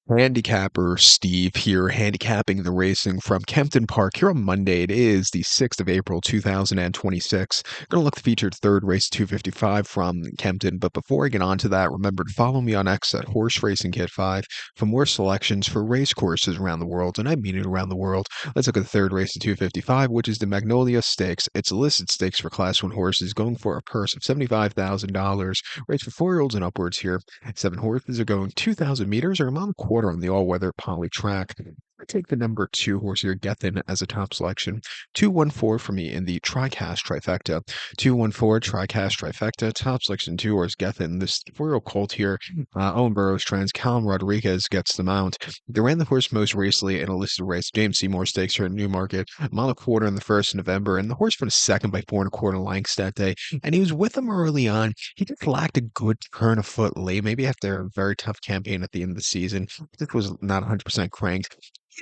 Handicapper Steve here, handicapping the racing from Kempton Park here on Monday. It is the 6th of April, 2026. Going to look the featured third race 255 from Kempton. But before I get on to that, remember to follow me on X at Horse Racing Kit 5 for more selections for race courses around the world. And I mean it around the world. Let's look at the third race of 255, which is the Magnolia Stakes. It's a listed stakes for Class 1 horses going for a purse of $75,000. Race for 4-year-olds and upwards here. 7 horses are going 2,000 meters or a mile and a quarter on the all-weather poly track. I take the number 2 horse here, Gethin, as a top selection. 214 for me in the TriCast trifecta. 214 TriCast trifecta. Top selection 2 horse Gethin. This 4-year-old colt here, Owen Burrows trans. Callum Rodriguez gets the mount. They ran the horse most recently in a listed race. James Seymour Stakes here at Newmarket. A mile and a quarter in the 1st of November, and the horse finished second by 4 1/4 lengths that day. And he was with them early on. He just lacked a good turn of foot late, maybe after a very tough campaign at the end of the season. This was not 100% cranked.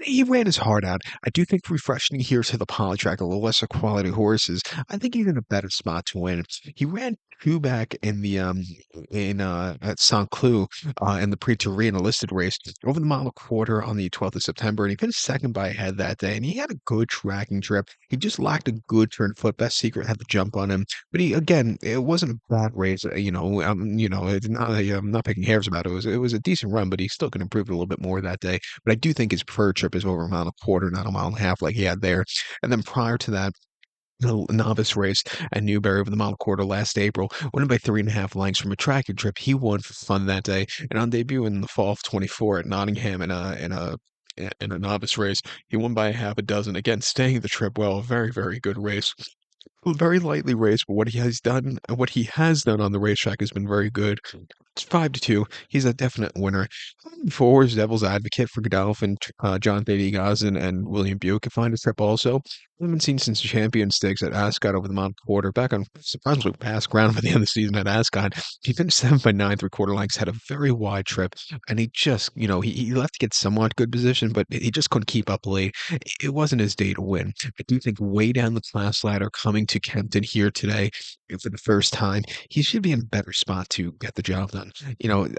He ran his heart out. I do think refreshing here to the poly track, a little lesser quality horses. I think he's in a better spot to win. He ran two back in the in at Saint Cloud in the Prix Tour in a listed race over the mile and a quarter on the 12th of September, and he finished second by a head that day. And he had a good tracking trip. He just lacked a good turn foot. Best Secret had the jump on him, but he again, it wasn't a bad race. It's not I'm not picking hairs about it. It was a decent run, but he still could improve it a little bit more that day. But I do think his preferred trip is over a mile and a quarter, not a mile and a half like he had there. And then prior to that, the novice race at Newbury over the mile and a quarter last April, winning by 3.5 lengths from a tracking trip. He won for fun that day. And on debut in the fall of 24 at Nottingham in a novice race, he won by a half a dozen. Again, staying the trip well. A very, very good race. Very lightly raced, but what he has done on the racetrack has been very good. It's 5-2. He's a definite winner. 4 is Devil's Advocate for Godolphin, John Thady Gosden, and William Buick can find a trip also. I haven't seen since the Champion Stakes at Ascot over the Mount Quarter, back on surprisingly past ground by the end of the season at Ascot. He finished 7th by 9 3/4 lengths, had a very wide trip, and he just, he left to get somewhat good position, but he just couldn't keep up late. It wasn't his day to win. I do think way down the class ladder coming to Kempton here today for the first time, he should be in a better spot to get the job done.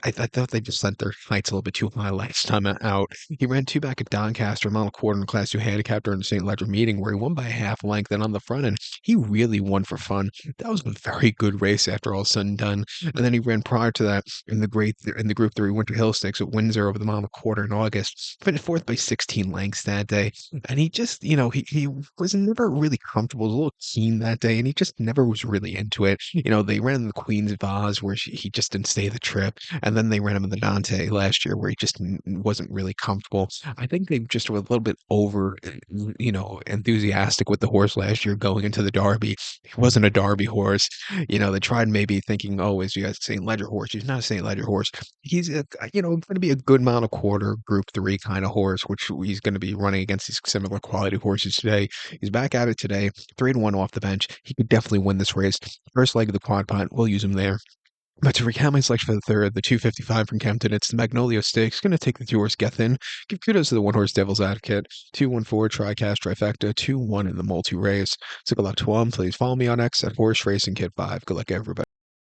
I thought they just set their heights a little bit too high last time out. He ran two back at Doncaster, a mile and a quarter in the Class 2 handicap during the St. Ledger meeting, where he won by a half length. And on the front end, he really won for fun. That was a very good race after all said and done. And then he ran prior to that in the Group 3 Winter Hill Stakes at Windsor over the mile and a quarter in August. Finished fourth by 16 lengths that day. And he just, he was never really comfortable. He was a little keen that day, and he just never was really into it. They ran the Queen's Vase where he just didn't stay the trip. And then they ran him in the Dante last year where he just wasn't really comfortable. I think they just were a little bit over, enthusiastic with the horse last year going into the Derby. He wasn't a Derby horse. They tried maybe thinking, oh, is he a St. Ledger horse? He's not a St. Ledger horse. He's, going to be a good mile and a quarter Group 3 kind of horse, which he's going to be running against these similar quality horses today. He's back at it today, 3-1 off the bench. He could definitely win this race. First leg of the quad pot, we'll use him there. But to recount my selection for the third, the 255 from Kempton, it's the Magnolia Stakes. Going to take the 2 horse Gethin. Give kudos to the 1 horse Devil's Advocate. 214 TriCast Trifecta. 2-1 in the multi race. So good luck to him. Please follow me on X at Horse Racing Kit 5. Good luck, everybody.